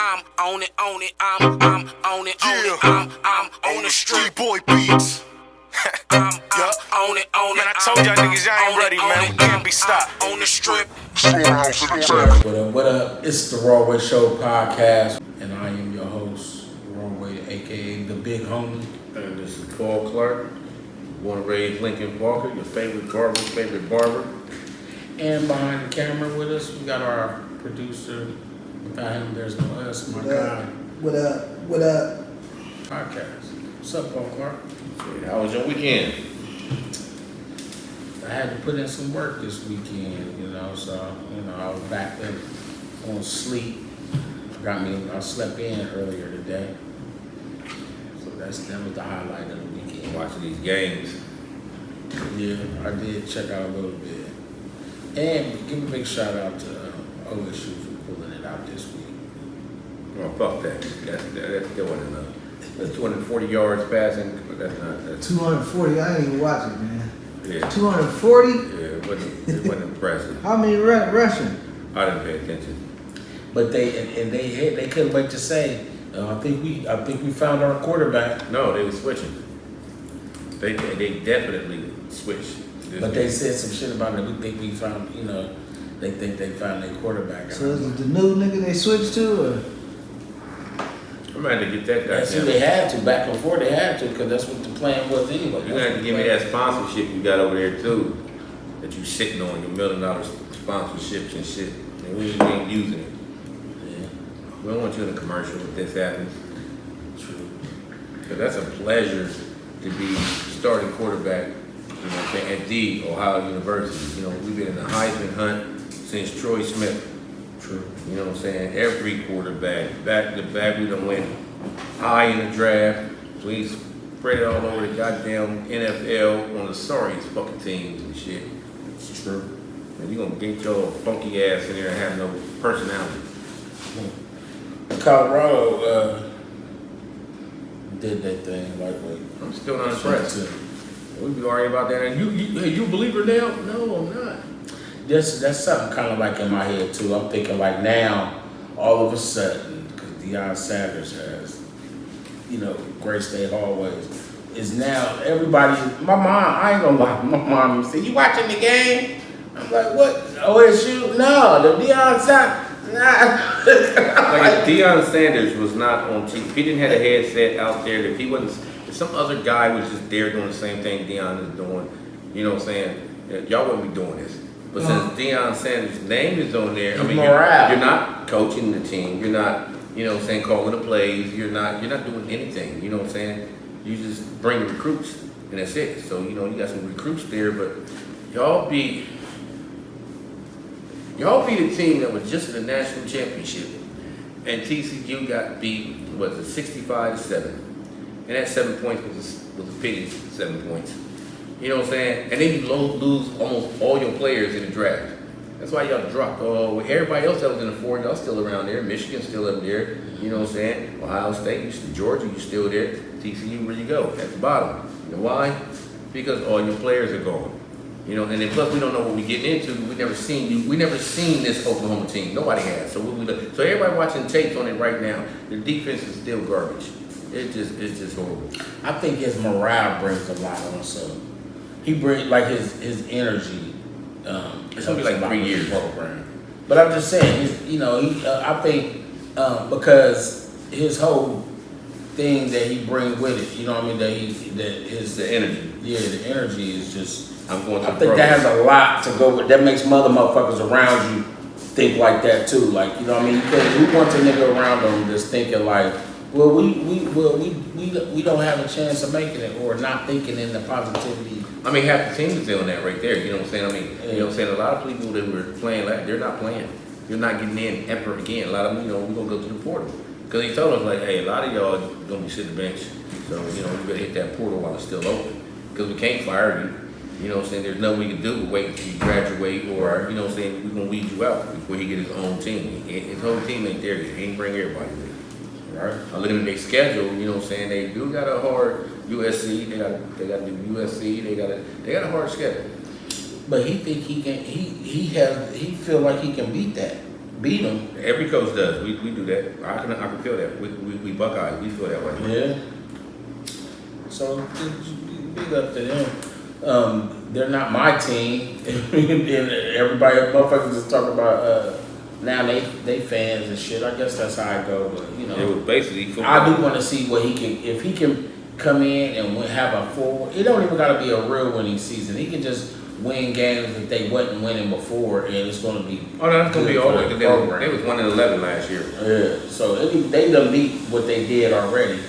I'm on it, I'm on it, I'm on the street boy beats. I'm on it, man. I told y'all niggas y'all ain't ready, man. We can't be stopped. On the strip. What up? It's the Rawway Show podcast, and I am your host, Rawway, aka the Big Homie. And this is Paul Clark, born and raised Lincoln Walker, your favorite barber. And behind the camera with us, we got our producer. Without him, there's no us, my guy. What up? Podcast. What's up, Paul Clark? How was your weekend? I had to put in some work this weekend, so, I was back there on sleep. I slept in earlier today. So that was the highlight of the weekend. Watching these games. Yeah, I did check out a little bit. And give a big shout out to OSU for pulling it out this week. Oh, fuck that. That wasn't enough. That's 240 yards passing, but that's not. 240. I didn't even watch it, man. Yeah. 240. Yeah, it wasn't impressive. How many rushing? I didn't pay attention. But they couldn't wait to say. I think we found our quarterback. No, they were switching. They definitely switched. But they said some shit about it. We think we found, they think they found their quarterback. So is it the new nigga they switched to, or? I'm gonna have to get that guy. That's who they had to. Back before they had to, because that's what the plan was anyway. You're gonna have to give me that sponsorship you got over there too, that you sitting on, your $1 million sponsorships and shit, and we ain't using it. Yeah. We don't want you in a commercial if this happens. True. Because that's a pleasure to be starting quarterback, at the Ohio University. We've been in the Heisman hunt since Troy Smith. True. You know what I'm saying? Every quarterback, back to back, we done went high in the draft. We spread it all over the goddamn NFL on the sorriest fucking teams and shit. It's true. And you gonna get your funky ass in there and have no personality. Colorado did that thing lightweight. I'm still not impressed. We be arguing about that. And you a believer now? No, I'm not. That's something kind of like in my head too. I'm thinking like now, all of a sudden, because Deion Sanders has, great state hallways, is now everybody. My mom, I ain't gonna lie. My mom said, "You watching the game?" I'm like, "What? OSU? No, the Deion Sanders." Nah. Like if Deion Sanders was not on TV, if he didn't have a headset out there, if he wasn't, if some other guy was just there doing the same thing Deion is doing, you know what I'm saying? Y'all wouldn't be doing this. But since Deion Sanders' name is on there, you're not coaching the team. You're not, calling the plays. You're not doing anything. You know what I'm saying? You just bring the recruits, and that's it. So you got some recruits there, but y'all be the team that was just in the national championship, and TCU got beat 65-7, and that 7 points was a pity. 7 points. You know what I'm saying? And then you lose almost all your players in the draft. That's why y'all dropped. Everybody else that was in the 4, y'all still around there. Michigan's still up there. You know what I'm saying? Ohio State, Georgia, you still there. TCU, where you go? At the bottom. You know why? Because all your players are gone. And then plus we don't know what we're getting into. We never seen this Oklahoma team. Nobody has. So everybody watching tapes on it right now. The defense is still garbage. It's just horrible. I think his morale brings a lot also. He brings like his energy. It's gonna be like 3 years program. But I'm just saying, I think because his whole thing that he brings with it, you know what I mean? The energy. Yeah, the energy is just. I think that has a lot to go with. That makes mother motherfuckers around you think like that too. Like, you know what I mean? Because who wants a nigga around them that's thinking like, well, we don't have a chance of making it, or not thinking in the positivity. I mean, half the team is doing that right there. You know what I'm saying? You know what I'm saying? A lot of people that were playing, they're not playing. You're not getting in ever again. A lot of them, we're gonna go to the portal because he told us like, hey, a lot of y'all gonna be sitting the bench, so you better hit that portal while it's still open because we can't fire you. You know what I'm saying? There's nothing we can do but wait until you graduate, or you know what I'm saying? We're gonna weed you out before he get his own team. His whole team ain't there yet. He ain't bring everybody there. Right. I look at their schedule, you know what I'm saying? They do got a hard USC, they got to do USC, they got a hard schedule. But he think he can he feel like he can beat that. beat them. Every coach does. We do that. I can feel that. We Buckeyes. We feel that way. Yeah. So big up to them. They're not my team, and everybody, motherfuckers, just talk about now they fans and shit. I guess that's how I go, but you know, It was basically football. I do want to see what he can, if he can come in and have a full. It don't even got to be a real winning season. He can just win games that they wasn't winning before, and it's going to be. Oh no, that's gonna be good all for right. the They program. was 1-11 last year. Yeah, so they done beat what they did already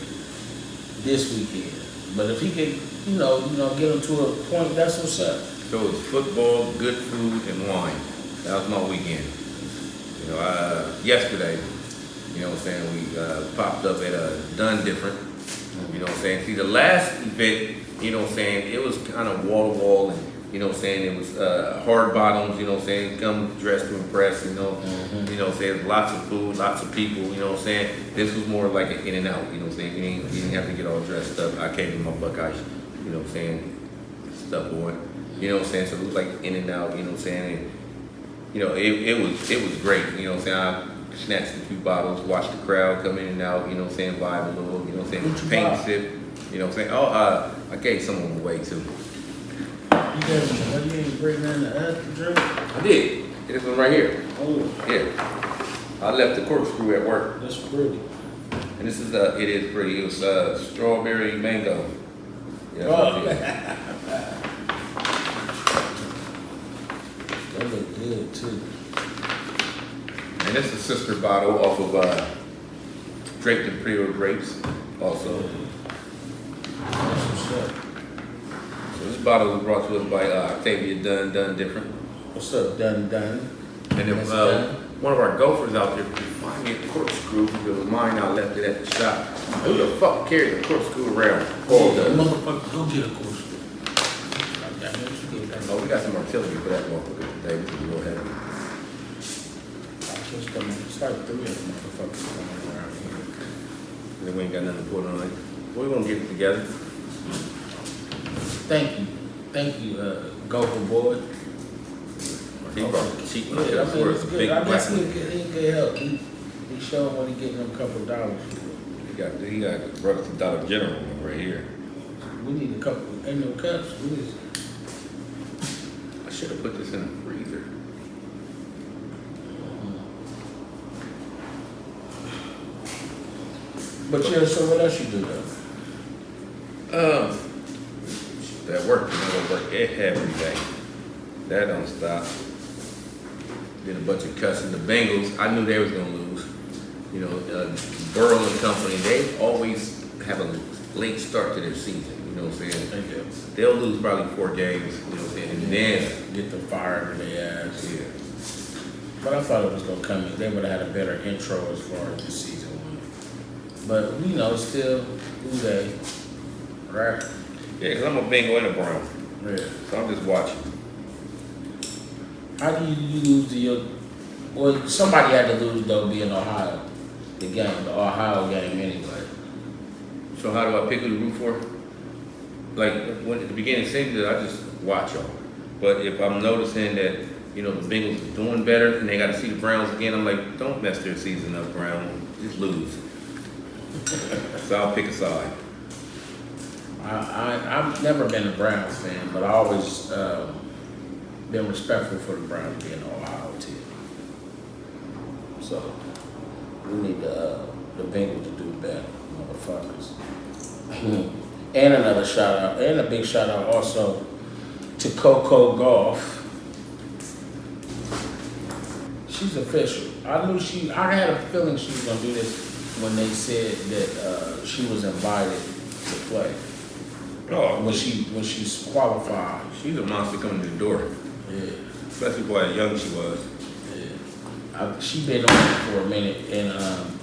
this weekend. But if he could, get them to a point, that's what's up. So it was football, good food, and wine. That was my weekend. Yesterday, we popped up at a Done Different. See, the last event, it was kind of wall to wall, and it was hard bottoms. Come dressed to impress. There's lots of food, lots of people. This was more like an in and out. You didn't have to get all dressed up. I came in my Buckeye, stuff on. So it was like in and out. It was great. I snatched a few bottles, watched the crowd come in and out. Vibe a little. Paint sip. I gave some of them away too. You ain't bring none of us to drink? I did. This one right here. Oh, Yeah. I left the corkscrew at work. that's pretty. And this is it is pretty. It was strawberry mango. Yeah, that's what it is. That look good too. And this is a sister bottle off of Draped in Prior Grapes also. That's what's up. So this bottle was brought to us by Octavia Done Different. What's up, done? And then That's done. one of our gophers out there could find me a corkscrew because it was mine. I left it at the shop. Who the fuck carries a corkscrew around? Paul does. Motherfucker, go get a course. Oh, we got some artillery for that motherfucker today. This is real heavy. It's like 3 of them motherfuckers coming around here. And then we ain't got nothing to put on it. We're gonna get it together. Thank you, Gopher boy. He brought the cheap one. Yeah, I mean, it's good. Big I guess black he one. can help. He showed when he getting them couple dollars. He got brought us to Dollar General one right here. We need a couple. Ain't no cups. We need. I should have put this in the freezer. But yeah, so what else you do though? That work, I work every day. That don't stop. Did a bunch of cussing. The Bengals, I knew they was gonna lose. Burrow and company, they always have a late start to their season. You know what I'm saying? Thank you. They'll lose probably 4 games. You know what I'm saying? And then, Get them fired in their ass. yeah. But I thought it was gonna come in. They would have had a better intro as far as the season went. But still, who they? Right? Yeah, because I'm a Bengal and a Brown. Yeah. So I'm just watching. How do you lose to your? Well, somebody had to lose though, being Ohio. The Ohio game anyway. So how do I pick who to root for? Like when at the beginning of the season, I just watch y'all. But if I'm noticing that the Bengals are doing better and they got to see the Browns again, I'm like, don't mess their season up, Brown. Just lose. So I'll pick a side. I've never been a Browns fan, but I always been respectful for the Browns being an Ohio team. So we need the Bengals to do better, motherfuckers. And another shout out, and a big shout out also to Coco Golf. She's official. I had a feeling she was gonna do this when they said that she was invited to play. Oh, When she's qualified. she's a monster coming to the door. Yeah. Especially for how young she was. She been on it for a minute, and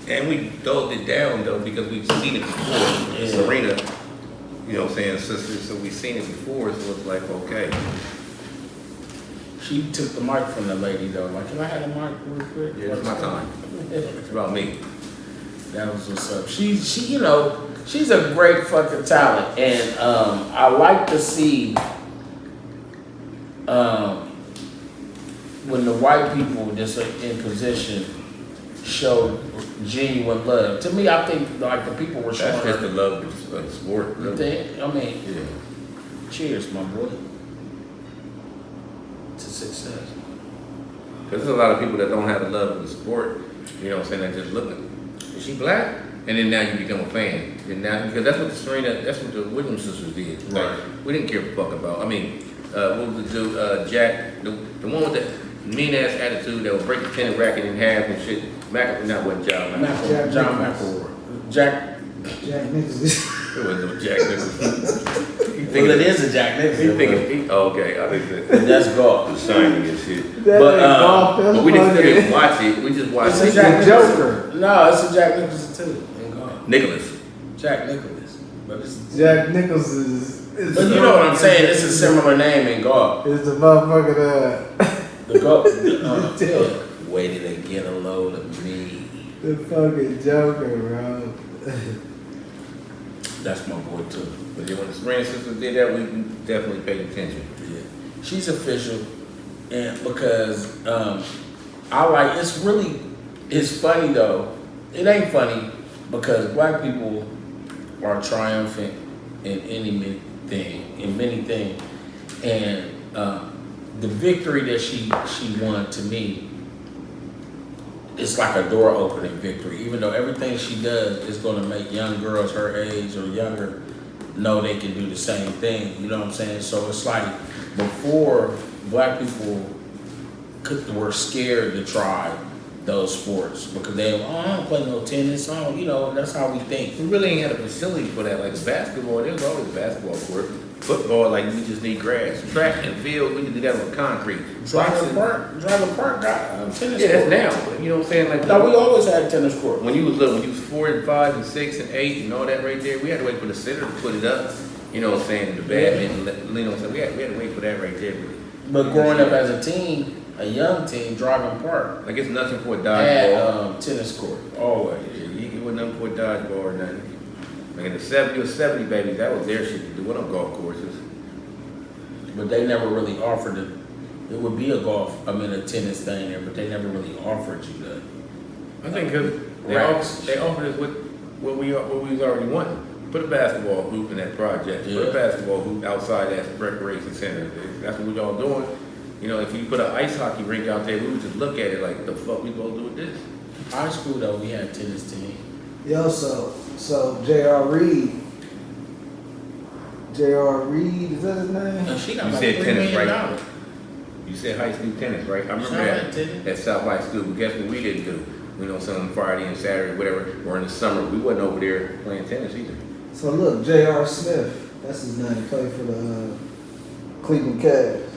And we dulled it down though because we've seen it before. Yeah. Serena, sister, so we've seen it before, so it's like, okay. she took the mic from the lady though. Like, can I have the mic real quick? Yeah, it's my time. It's about me. That was what's up. She's a great fucking talent, and I like to see when the white people that's in position show genuine love. To me, I think like the people were showing. That's just the love of the sport. You Really. think? I mean, Yeah. cheers, my boy, to success. Because there's a lot of people that don't have the love of the sport. You know what I'm saying? That just looking. Is she black? And then now you become a fan. And now because that's what that's what the Williams sisters did. Like, Right. we didn't care a fuck about. I mean, what was the dude? Jack, the one with the mean ass attitude that would break the tennis racket in half and shit. Not what John. John McElroy. Jack. Jack Nicholson. It was no Jack Nicholson. Well, it is a Jack Nicholson. Okay, I think that. That's golf. The Shining and shit. But we didn't watch it. We just watched It's a it. Jack Joker. Nicholson. No, it's a Jack Nicholson too. In golf. Nicholas. Jack Nicholas. But it's. Jack Nicholson is But you know what I'm saying? It's a similar name in golf. It's the motherfucking The golf. Wait till they get a load of me. the fucking Joker, bro. That's my boy too. But then when the Serena sisters did that, we definitely paid attention. Yeah. She's official, and because I like it's funny though. It ain't funny because black people are triumphant in many things, and the victory that she won to me, it's like a door opening victory. Even though everything she does is going to make young girls her age or younger know they can do the same thing. You know what I'm saying? So it's like before black people were scared to try those sports because they I don't play no tennis. I don't, you know, that's how we think. We really ain't had a facility for that. Like basketball, there was always a basketball court. Football, like we just need grass. Track and field, we can do that on concrete. Driver Park got tennis Yeah, court. that's now. You know what I'm saying? Like No, we always had tennis court. when you was little, when you was 4 and 5 and 6 and 8 and all that right there, we had to wait for the center to put it up. You know what I'm saying? The badminton, you know what I'm saying? We had to wait for that right there. But growing up as a teen, a young team, Driving Park Like it's nothing for a had dodgeball. tennis court always. It wasn't nothing for a dodgeball or nothing. Like in the 70 or 70 babies, that was their shit to do. What on golf courses? But they never really offered it. It would be a tennis thing there, but they never really offered you that. I think because Racks. they offered us what we was already wanting. Put a basketball hoop in that project. Put Yeah. a basketball hoop outside that recreation center. That's what we all doing. You know, if you put an ice hockey rink out there, we would just look at it like, the fuck we gonna do with this? High school though, we had tennis team. Yo, so J.R. Reed, is that his name? And she got You like said $3 tennis, million. right? You said high school tennis, right? I remember Shout out that tennis. at South High School, but guess what we didn't do? You know, some Friday and Saturday, whatever, or in the summer, we wasn't over there playing tennis either. So look, J.R. Smith, that's his name, played for the Cleveland Cavs.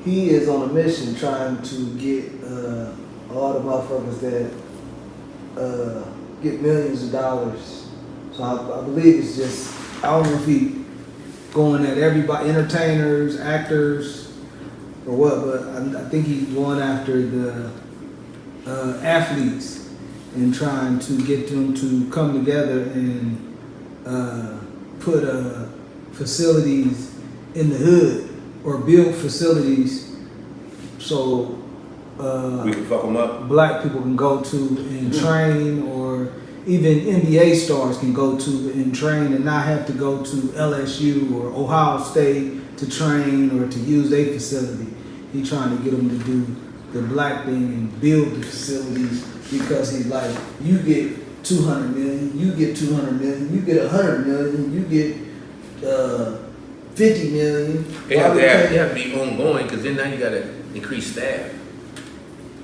He is on a mission trying to get all the motherfuckers that get millions of dollars. So I believe it's just, I don't know if he going at everybody, entertainers, actors, or what, but I think he's going after the athletes and trying to get them to come together and put facilities in the hood or build facilities so We can fuck them up. black people can go to and train, or even NBA stars can go to and train and not have to go to LSU or Ohio State to train or to use their facility. He's trying to get them to do the black thing and build the facilities because he's like, you get 200 million, you get 200 million, you get 100 million, you get 50 million. They have to be ongoing because then now you got to increase staff.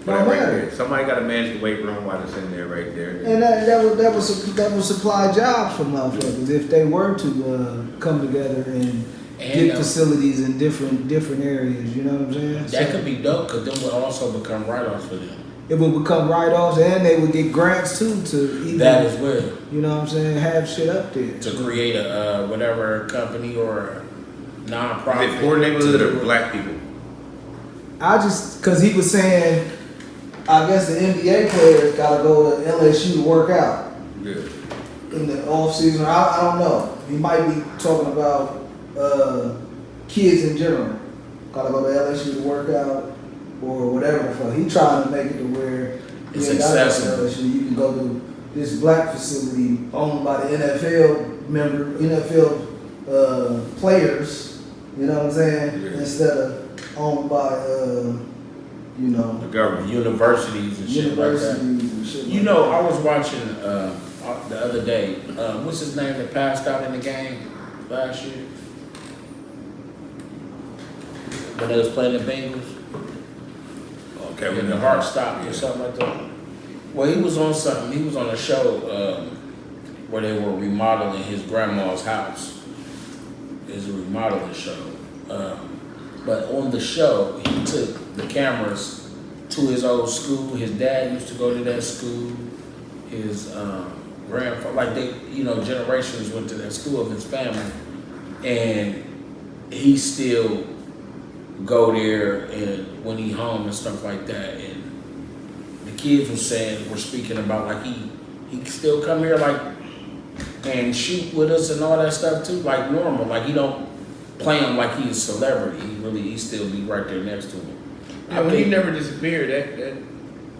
Don't Right matter. there. Somebody got to manage the weight room while it's in there right there. And that would supply jobs for motherfuckers if they were to come together and get facilities in different areas. You know what I'm saying? That could be dope because them would also become write-offs for them. It would become write-offs, and they would get grants too to even, That as well. you know what I'm saying, have shit up there. To create a whatever company or a non-profit. Is it poor neighborhood or black people? Cause he was saying, I guess the NBA players gotta go to LSU to work out Yeah. in the off season. I don't know. He might be talking about kids in general. Gotta go to LSU to work out. or whatever the fuck. He trying to make it to where It's you ain't gotta go to accessible. LSU. You can go to this black facility owned by the NFL players. You know what I'm saying? Yeah. Instead of owned by The government. Universities and shit like that. universities and shit. You like know, that. I was watching the other day. What's his name that passed out in the game last year? When they was playing the Bengals. Okay, When the heart stopped or something like that. Well, he was on something. He was on a show where they were remodeling his grandma's house. It was a remodeling show. But on the show, he took the cameras to his old school. His dad used to go to that school. His grandfather, like they, generations went to that school of his family. And he still go there and when he home and stuff like that. And the kids were speaking about like he still come here like and shoot with us and all that stuff too, like normal. Like he don't play him like he's a celebrity. He still be right there next to him. Yeah, when he never disappeared, that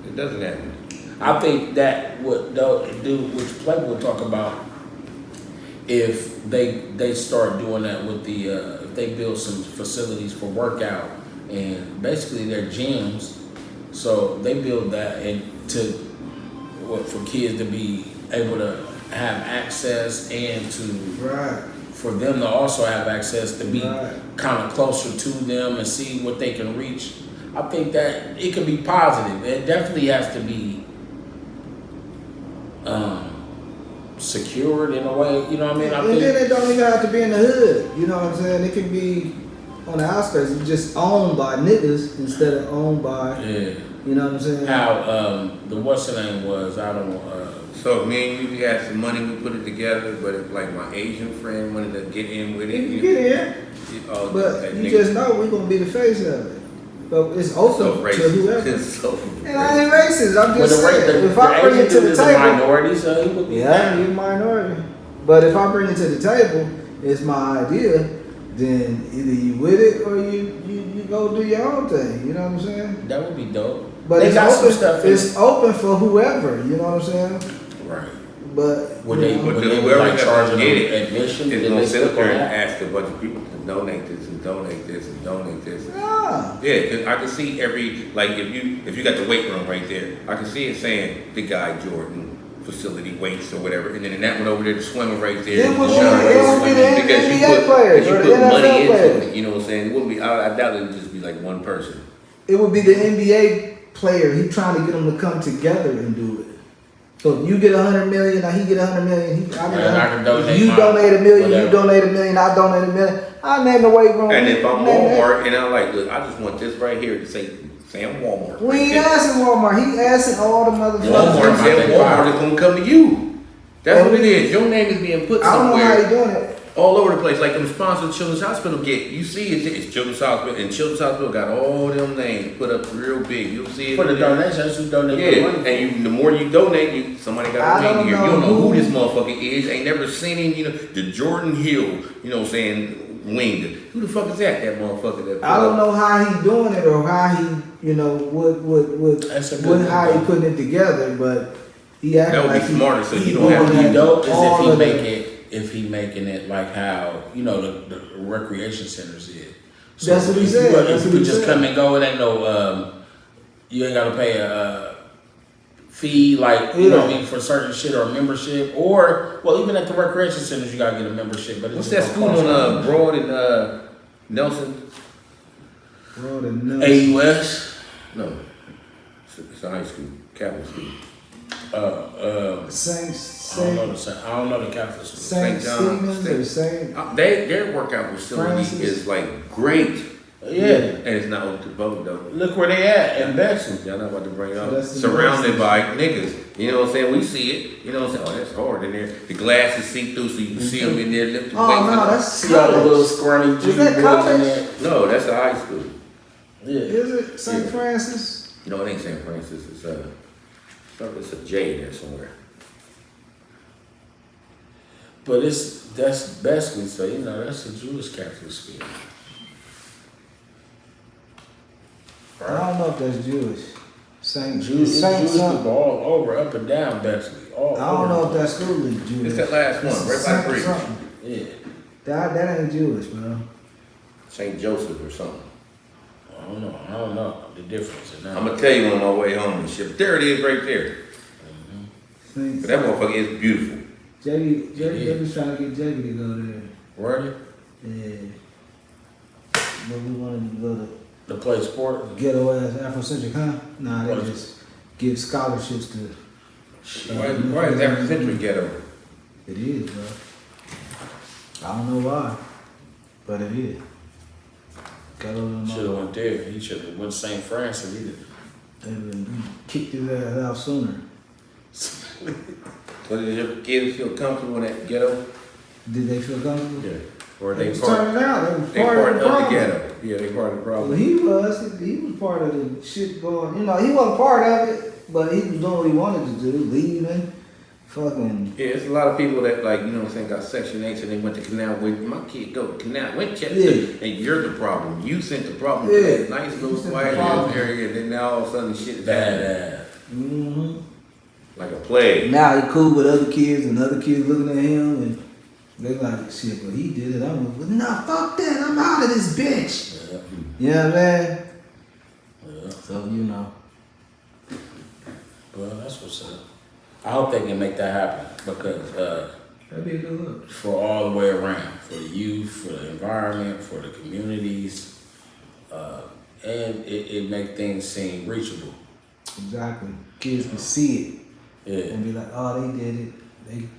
it doesn't happen. I think that what they'll do, which Playboy talk about, if they start doing that with the if they build some facilities for workout and basically they're gyms, so they build that and for kids to be able to have access and to Right. for them to also have access to be Right. kind of closer to them and see what they can reach. I think that it can be positive. It definitely has to be secured in a way. You know what I mean? I And think then it don't even have to be in the hood. You know what I'm saying? It can be on the outskirts. It's just owned by niggas instead of owned by, yeah. you know what I'm saying? How the what's the name was? I don't know. So me and you, we had some money, we put it together, but if like my Asian friend wanted to get in with it. You get in, but that you nigga- just know we're gonna be the face of it. But it's open so to racist. whoever. It's so And I ain't racist. I'm just saying. If I bring it to Asian the dude is a table, minority, so he would be yeah, you're a minority. But if I bring it to the table, it's my idea. Then either you with it or you go do your own thing. You know what I'm saying? That would be dope. But They it's got some open. stuff in It's open for whoever. You know what I'm saying? Right. But Would they, you know, would they whoever like got charging to them get it admission? It's Did gonna they sit up stick on there and that? ask a bunch of people to donate this and donate this and donate this. nah. Yeah, cause I can see like if you got the weight room right there, I can see it saying the Guy Jordan facility weights or whatever, and then that one over there, the swimmer right there. It would be- Sean it Ray's would be the swimming, because you NBA put- players because or you the put money NFL into players. it. You know what I'm saying? It wouldn't be. I doubt it would just be like one person. It would be the NBA player. He trying to get them to come together and do it. So if you get 100 million, now he get 100 million. I can donate you mine. donate $1 million, Whatever. you donate $1 million, I donate $1 million. I name the weight room. And if I'm Name that. Walmart and I'm like, look, I just want this right here to say Sam Walmart. We right ain't there. asking Walmart. He asking all the Walmart, motherfuckers. Sam Walmart is gonna come to you. That's what it is. Your name is being put I don't know how somewhere. he doing it. All over the place, like them sponsored Children's Hospital get. You see it's Children's Hospital, and Children's Hospital got all them names put up real big. You'll see it. For the in there. donations, who donate the Yeah, money? and the more you donate, somebody got I a wing don't here. know You don't know who who- this motherfucker is. Ain't never seen him. The Jordan Hill, you know what I'm saying, winged. Who the fuck is that? That motherfucker that. I don't know how he doing it or how he, That's a good what one, how he though. putting it together, but he acting That would be like smarter, so he you don't have What to would doing be dope is all of if he making it like how the recreation centers did. That's what he if said. You, That's if what you he just said. come and go, it ain't no you ain't gotta pay a fee like you know what I mean for certain shit or a membership or even at the recreation centers you gotta get a membership. But What's it's that school on Broad and Nelson? Bro, the nuts. AUS. No, it's a high school, Catholic school. Saint I don't know the Catholic school. Saint St. John Stephen's or Saint Their workout facility Francis? is like great. Yeah. And it's not open to the public though. Look where they at in Bexley. Y'all not about to bring it up. That's the Surrounded best. by niggas. You know what I'm saying? We see it. You know what I'm saying? Oh, that's hard in there. The glass is see through so you can see them in there lifting Oh weights. no, that's See all the little college. scrawny Is Jew that boys college? in there. No, that's a high school. Yeah. Is it Saint Yeah. Francis? No, it ain't St. Francis. It's a J in there somewhere. But that's Bexley, so that's a Jewish Catholic school. I don't know if that's Jewish. Saint, Jewish Saint people something. all over, up and down, basically. All I don't over. know if that school is Jewish. It's that last one, right by the bridge. Something. Yeah. That ain't Jewish, bro. St. Joseph or something. I don't know the difference. In that. I'm gonna tell you on my way home and shit. But there it is right there. Saint, But that motherfucker is beautiful. JB was trying to get JB to go there. Right? Yeah. But we wanted to go to To play sport. ghetto ass Afrocentric, huh? Nah, they What? just give scholarships to. Why is Afrocentric ghetto? It is, bro. I don't know why, but it is. Ghetto them Should have all. went there. He should have went to St. Francis either. They been kicked his ass out sooner. So did your kids feel comfortable in that ghetto? Did they feel comfortable? Yeah. Or They they was part, turning out. they They was part part of the of the problem. ghetto? Yeah, they part of the Well, problem. he was part of the shit going. You know, he wasn't part of it, but he was doing what he wanted to do, leaving, fucking. Yeah, it's a lot of people that, like, you know what I'm saying, got Section 8 and they went to Canal. My kid go to Canal Winchester, Yeah. and you're the problem. You sent the problem Yeah. to that nice You little sent the quiet problem. area, and then now all of a sudden shit is happening. Bad ass. Mm-hmm. Like a plague. Now he cool with other kids, and other kids looking at him, and they like, shit, well, he did it. I'm like, well, nah, fuck that. I'm out of this bitch. Yeah. You know what I mean? Yeah. So, you know. Well, that's what's up. I hope they can make that happen because That'd be a good look. for all the way around, for the youth, for the environment, for the communities, and it make things seem reachable. Exactly. Kids can see it Yeah. and be like, oh, they did it.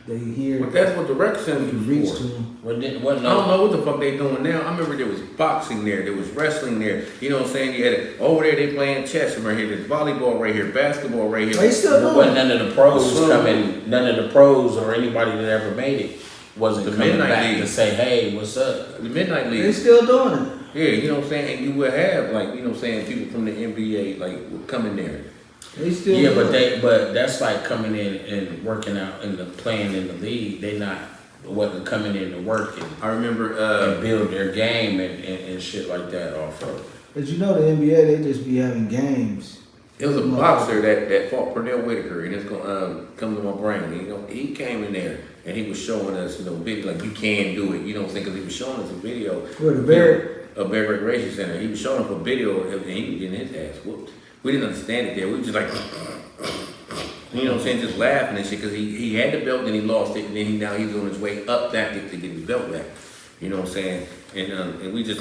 They hear But it. that's what the rec center You was reach for. to them. What I don't know what the fuck they doing now. I remember there was boxing there was wrestling there. You know what I'm saying? You had it over there, they playing chess right here, there's volleyball right here, basketball right here. They still But doing it. none of the pros So- coming, none of the pros or anybody that ever made it wasn't The coming Midnight back League. to say, hey, what's up? The Midnight They League. still doing it. Yeah, you know what I'm saying? And you would have, like, you know what I'm saying, people from the NBA, like, would come in there. They still Yeah, doing it. but that's like coming in and working out and playing in the league. They not wasn't coming in to work I remember, and build their game and shit like that off of. But you know the NBA, they just be having games. there was a boxer that fought Pernell Whitaker, and it's gonna come to my brain. You know, he came in there and he was showing us, you know, video like you can do it. You know what I'm saying? Because he was showing us a video. Where the Barrett? A Barrett Recreation Center. He was showing us a video of him, and he was getting his ass whooped. We didn't understand it there. We were just like, you know what I'm saying, just laughing and shit. Because he had the belt, then he lost it, and then now he's on his way up back to get his belt back. You know what I'm saying? And we just,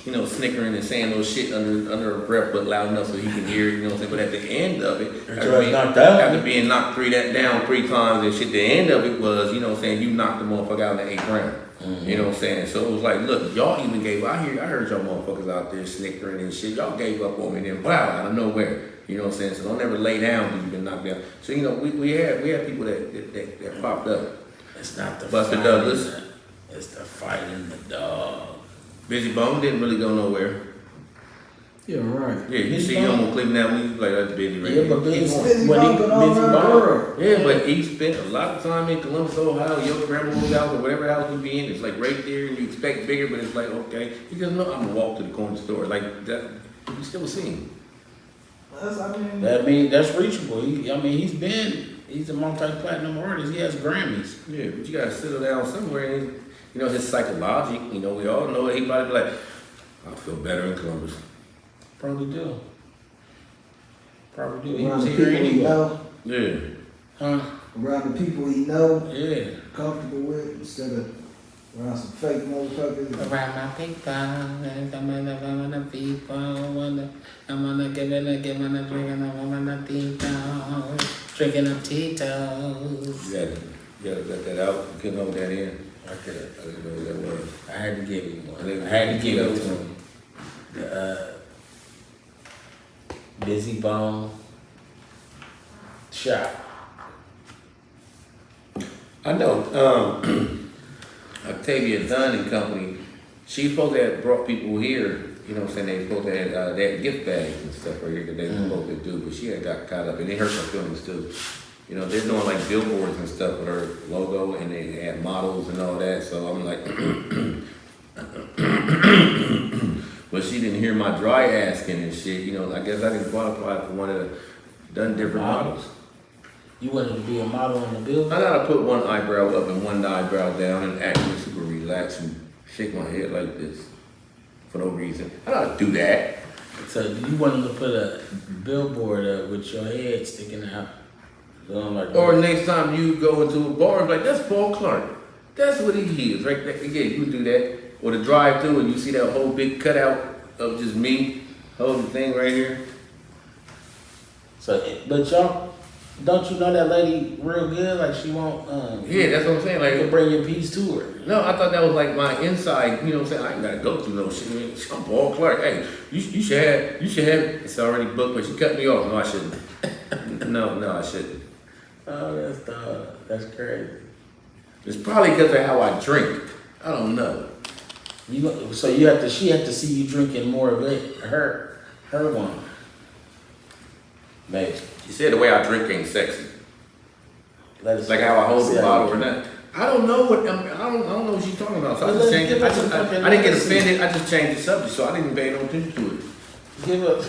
you know, snickering and saying those shit under our breath, but loud enough so he can hear it. You know what I'm saying? But at the end of it, after being knocked down three times and shit, the end of it was, you know what I'm saying, you knocked the motherfucker out in the 8th round. Mm-hmm. You know what I'm saying? So it was like, look, y'all even gave up. I heard y'all motherfuckers out there snickering and shit. Y'all gave up on me, and then wow, out of nowhere. You know what I'm saying? So don't ever lay down when you've been knocked down. So you know, we had people that popped up. It's not the Buster fighting, Douglas. It's the fighting the dog. Busy Bone didn't really go nowhere. Yeah, right. Yeah, you see him on Cleveland now, we like that's busy right Yeah, there. but Busy Keep going. Busy When he- bumping all Busy around the Bone. world. Yeah, but he spent a lot of time in Columbus, Ohio, your grandma's house or whatever house you be in. It's like right there, and you expect bigger, but it's like okay. He goes, no, I'm gonna walk to the corner store like that. You still see him. That's reachable. He's a multi-platinum artist. He has Grammys. Yeah, but you gotta settle down somewhere. And, you know his psychology. You know we all know that he probably be like, I feel better in Columbus. Probably do. Probably do. He Around was the here people he anyway. Yeah. know, Huh? around the people he know, Yeah. comfortable with, instead of around some fake motherfuckers. Around my people, I'm gonna people, I'm gonna give it a drink and I'm gonna Tito's, drinking up Tito's. You gotta let that out. You couldn't hold that in. I could. I didn't know what that was. I had to give him one. And I then had to give it to Tito's. him. The Busy Bone shot. I know. Octavia Dunn and Company, she's supposed to have brought people here, you know what I'm saying, they supposed to have, they had gift bags and stuff right here that they were supposed to do, but she had got caught up, and it hurt her feelings too. You know, they're doing like billboards and stuff with her logo, and they had models and all that, so I'm like, but she didn't hear my dry asking and shit. You know, I guess I didn't qualify for one of the done different models. You wanted to be a model on the bill? I gotta put one eyebrow up and one eyebrow down and act super relaxed and shake my head like this for no reason. I gotta do that. So you wanted to put a billboard up with your head sticking out. Like Or next time you go into a bar and be like, that's Paul Clark. That's what he is, right there. Yeah, you can do that. Or the drive-through and you see that whole big cutout of just me holding the thing right here. So, but y'all, don't you know that lady real good? Like she won't. Yeah, that's what I'm saying. You can Like, bring your piece to her. no, I thought that was like my inside. You know what I'm saying? I ain't gotta go through no shit. I mean, I'm Paul Clark. Hey, you should have. It's already booked, but she cut me off. No, I shouldn't. No, I shouldn't. Oh, that's crazy. It's probably because of how I drink. I don't know. So she had to see you drinking more of it, her one. Maybe. She said the way I drink ain't sexy. Let us Like how I hold see the how bottle you or drink. not. I don't know what what she's talking about. So I Well, just let's changed it. give I, it some fucking I didn't get medicine. offended. I just changed the subject, so I didn't pay no attention to it. Give up.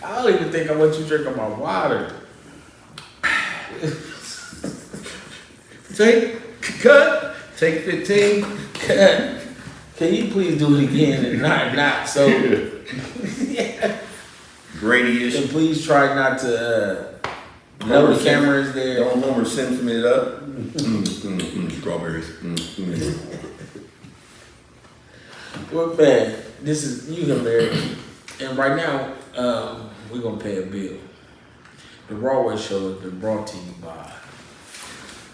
I don't even think I want you drinking my water. Take 15. Can you please do it again and not so? Brady-ish. And please try not to know the camera is there. Don't Homer Simpson it up. Strawberries. Well, man, this is you American, and right now we're gonna pay a bill. The Rawway Show has been brought to you by.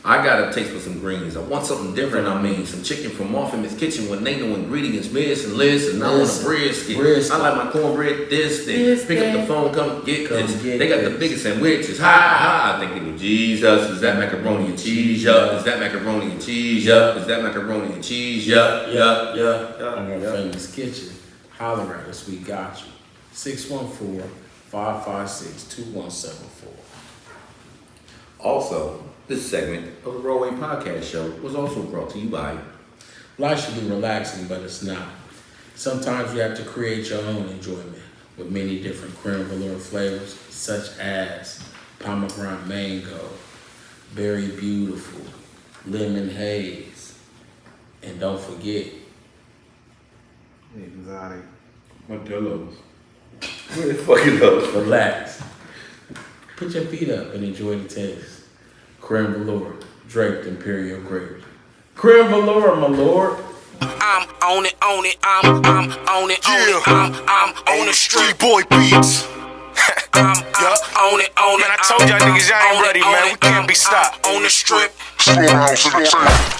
I got a taste for some greens. I want something different. I mean, some chicken from Miss Kitchen with no ingredients, miss and list, and I want a brisket. I like my cornbread this thing. Pick up the phone, come get this. They got the biggest sandwiches. Ha! I think it Jesus. Is that macaroni and cheese? Yup. Is that macaroni and cheese? Yup. Is that macaroni and cheese? Yup. On our Famous Kitchen. Holler at us, we got you. 614-556-2174. Also, this segment of the Rawway Podcast Show was also brought to you by. Life should be relaxing, but it's not. Sometimes you have to create your own enjoyment with many different creme velour flavors, such as pomegranate mango, berry beautiful, lemon haze, and don't forget Exotic. Modelo's. Where the fuck it up? relax. Put your feet up and enjoy the taste. Creme velour, draped imperial grapes. Creme velour, my lord. I'm on it, I'm on it, I'm on the street boy beats. I'm on it, man. I told y'all niggas y'all ain't ready, man. We can't be stopped. On the strip. Storehouse in the tank.